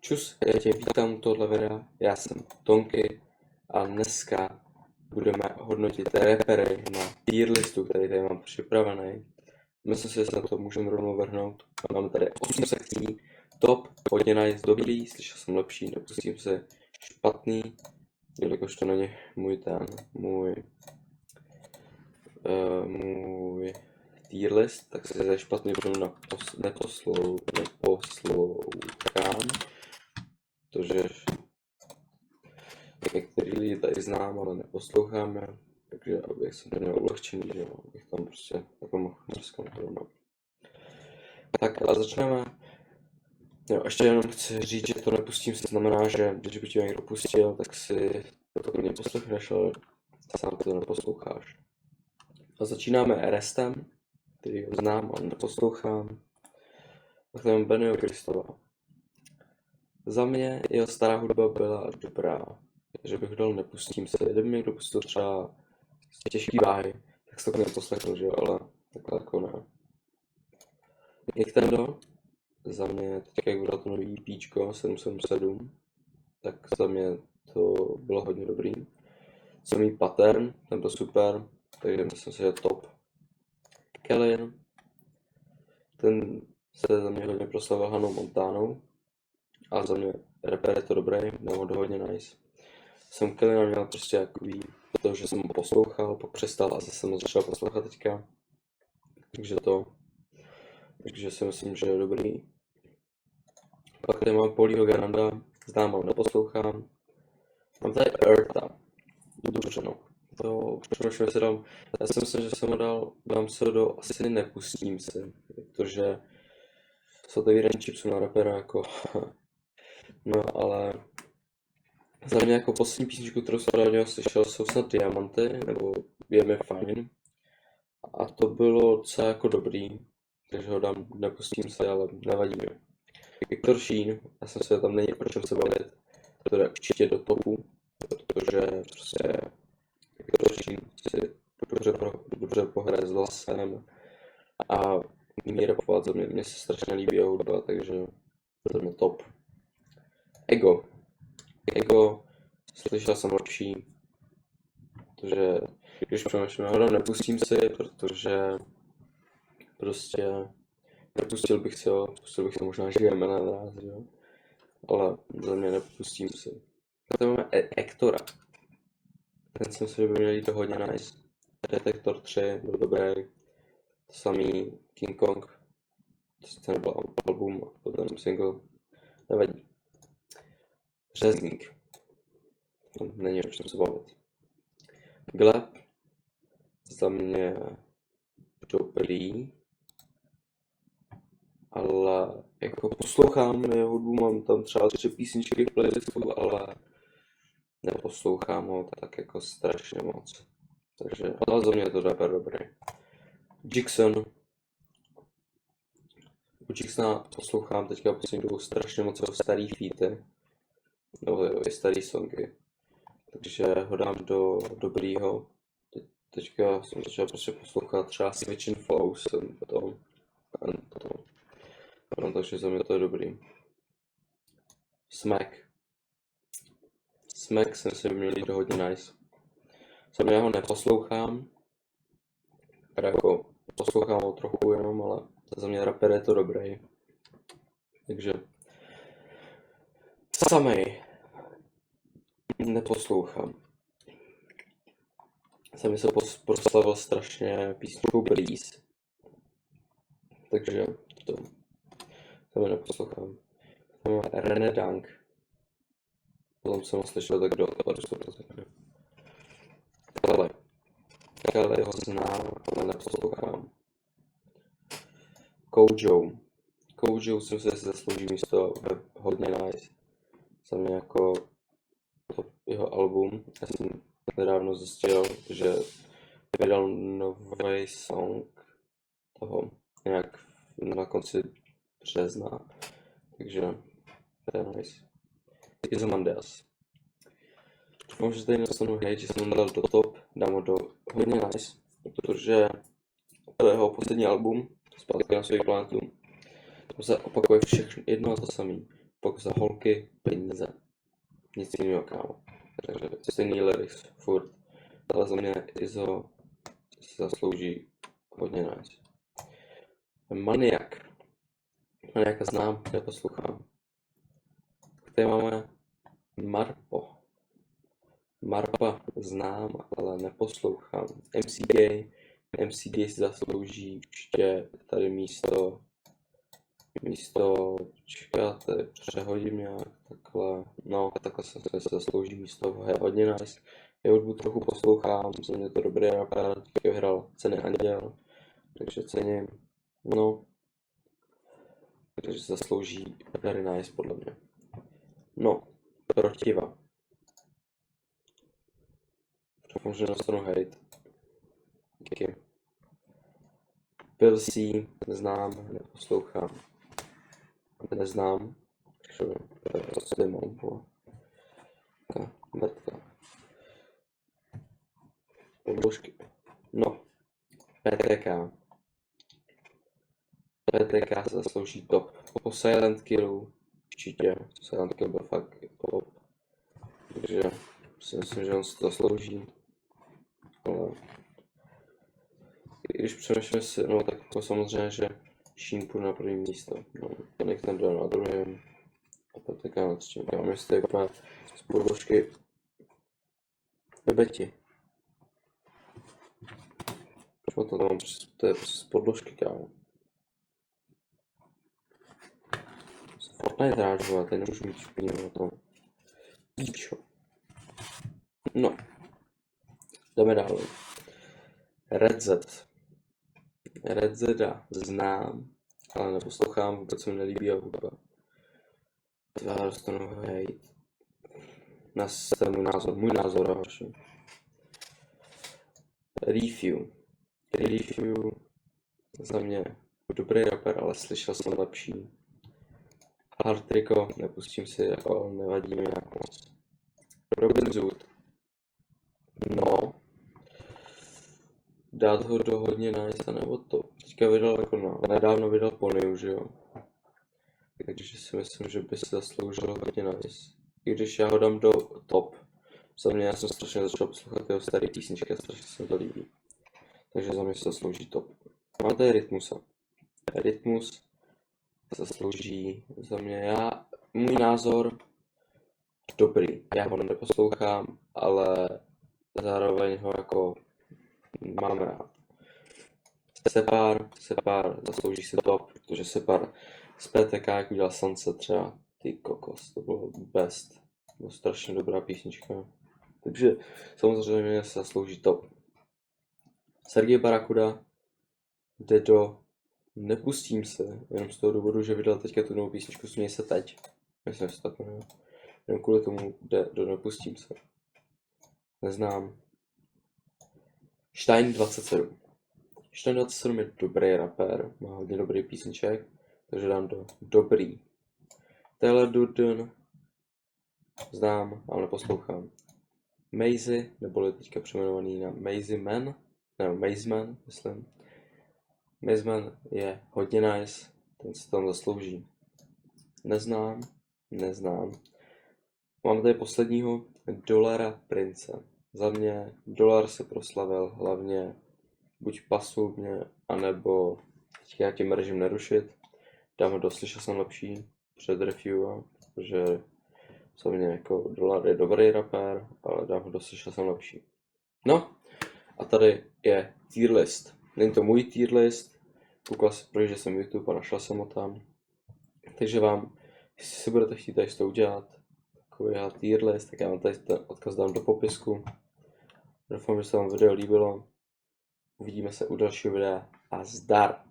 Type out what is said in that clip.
Čus, já tě vítám u tohohle videa, já jsem Tonky a dneska budeme hodnotit rapery na tier listu, který tady mám připravený. Myslím si, že se na to můžeme rovnou vrhnout. Máme tady 8 sekcí, top, hodně nice, dobrý, slyšel jsem lepší, nepustím se špatný, jelikož to není můj tier list, tak si za špatný budu neposlouchám, protože některý lidi tady znám, ale neposloucháme, takže abych se měl ulehčený, že jo, abych tam prostě jako mohl mrsknout rovnou. Tak a začneme. Jo, ještě jenom chci říct, že to nepustím se znamená, že když by tě někdo pustil, tak si to klidně poslechneš, ale sám to neposloucháš. A začínáme Restem, který ho znám, ale neposlouchám. A to je Benio Kristova. Za mě jeho stará hudba byla dobrá, že bych dal nepustím se. Kdyby mě někdo pustil třeba z těžký váhy, tak se to neposlechl, že jo, ale takhle jako ne. Nintendo, za mě teď jak vydal to nový EPčko 777, tak za mě to bylo hodně dobrý. Samý Pattern, ten byl super, takže myslím si, že je top. Kellyn, ten se za mě hodně proslavil Hannah Montanou, a za mě rapper je to dobrý, nebo hodně nice. Jsem Kellyn měl prostě jakový, protože jsem ho poslouchal, pak přestal a zase jsem ho začal poslouchat teďka. Takže si myslím, že je dobrý. Pak tady mám Pollyho Gananda, znám, ale neposlouchám. Mám tady Eartha, Dušeno. To přemýšlím, si dám, já si myslím, že jsem ho dám se do asi nepustím se, protože jsou to jeden chipsů na rapera jako, no ale za mě jako poslední písničku, kterou jsem od něho slyšel, jsou snad Diamanty, nebo Je mi fajn. A to bylo docela jako dobrý, takže ho dám, nepustím se, ale nevadí mi. Viktor Sheen, já jsem se tam není o čem se bavit, to jde určitě do topu, protože prostě Viktor Sheen si dobře pohraje s hlasem a umí rapovat, za mě se strašně líbí jeho hudba, takže za mě top. Ego, slyšel jsem lepší, protože když přemýšlím, nepustím si, protože prostě nepustil bych si ho, možná žijeme na nás, jo, ale za mě nepustím si. Tady máme Ektora, ten si myslím, že by měl jít to hodně nice. Detektor 3 byl dobrý, to samý King Kong, to nebyl album, to byl ten single, nevadí. Řezník, to není o čem se bavit. Gleb, za mě dobrý, ale jako poslouchám jeho hudbu, mám tam třeba 3 písničky v playlistu, ale neposlouchám ho tak jako strašně moc. Takže, ale za mě je to rapper dobrý. Jackson. U Jacksona poslouchám teďka poslední dobu strašně moc jeho starý featy, nebo jeho starý songy. Takže ho dám do dobrýho. Teďka jsem začal prostě poslouchat třeba Switch and Flows, takže za mě to je dobrý. Smack si myslím, že měl jít hodně nice. Za mě ho neposlouchám, jako poslouchám ho trochu jenom, ale za mě rapper je to dobrý. Takže samej neposlouchám. Jsem se proslavil strašně písničkou Breeze, takže to neposlouchám. Tam má René Dank, potom jsem ho slyšel tak do odpadu 100%. Kale ho znám, ale neposlouchám. Kojo si myslím, že si zaslouží místo hodně nice. Za mě jako to jeho album, já jsem nedávno zjistil, že vydal nový song toho nějak na konci března, takže to je nice. Izomandias. Doufám, že tady nedostanu hate, že jsem ho dal do top, dám ho do hodně nice, protože to je jeho poslední album, Zpátky na svou planetu. To se opakuje všechno jedno a to samý. Pokud za holky, peníze. Nic jiného, kámo. Takže stejný lyrics, furt. Ale za mě Izzo si zaslouží hodně nice. Maniak. Maniaka znám, neposlouchám. Tady máme Marpo. Marpa znám, ale neposlouchám. MCG si zaslouží určitě tady místo, čekáte, přehodím nějak, takhle, no, takhle se zaslouží místo, je hodně nice. Já hudbu trochu poslouchám, za mě to dobrý rapper, taky vyhrál ceny Anděl, takže cením, no, takže zaslouží very nice podle mě. No, Protiva. Doufám, že dostanu hate. Díky. Pilsí, neznám, neposlouchám. Neznám. Takže to je prostě mám po. Betka. Podložky. No. PTK se zaslouží top. Po Silent Killu určitě. Silent Kill byl fakt top. Takže si myslím, že on si to zaslouží. Ale když přemýšlím si, no tak to samozřejmě, že Sheen půjde na první místo. No, Nick ten jde na druhém. A PTK na třetím. Já mám jestli úplně z podložky Bebeti. Proč to mám? To je z podložky, kámo. Fortnite hráč, ale tady nemůžu mít špínu na tom. Píčo. No. Jdeme dál. Red Zeda znám, ale neposlouchám, vůbec se mi nelíbí a hudba. Já dostanu hate. To je můj názor, hoši. Refew za mě dobrý rapper, ale slyšel jsem lepší. Hard Trico, nepustím si, jako nevadí mi nějak moc. Robin Zoot. No. Dát ho do hodně nice, nebo to. Teďka vydal jako nedávno vydal Pony, že jo. Takže si myslím, že by se zasloužil hodně nice. I když já ho dám do top. Za mě, já jsem strašně začal poslouchat jeho staré písničky a strašně se mi to líbí. Takže za mě se zaslouží top. Mám tady Rytmusa. Rytmus zaslouží za mě, můj názor dobrý. Já ho neposlouchám, ale zároveň ho jako mám rád. Separ zaslouží si top, protože Separ z PTK, jak udělal Sunset třeba, ty kokos, to bylo best. Bylo strašně dobrá písnička. Takže samozřejmě se zaslouží top. Sergej Barakuda jde do Nepustím se, jenom z toho důvodu, že vydal teďka tu novou písničku Směj se teď. Myslím, že se tak jmenuje. Jenom kvůli tomu jde do Nepustím se. Neznám. Stein 27. Stein 27 je dobrý rapper, má hodně dobrý písniček, takže dám do dobrý. Taylor Durden znám, ale neposlouchám. Mazy, neboli teďka přejmenovaný na Mazy Man, nebo Mazeman, myslím. Mazeman je hodně nice, ten se tam zaslouží. Neznám. Mám tady posledního Dolara Prince. Za mě Dolar se proslavil hlavně buď pasivně, anebo teďka já tím režim nerušit. Dám ho do Slyšel jsem lepší před Refewa, protože za mě jako Dolar je dobrý rapper, ale dám ho do Slyšel jsem lepší. No a tady je tier list. Není to můj tier list, koukal jsem, protože jsem YouTube a našel jsem ho tam. Takže vám, jestli si budete chtít tady to udělat, takový tier list, tak já vám tady ten odkaz dám do popisku. Doufám, že se vám video líbilo. Uvidíme se u dalšího videa a zdar!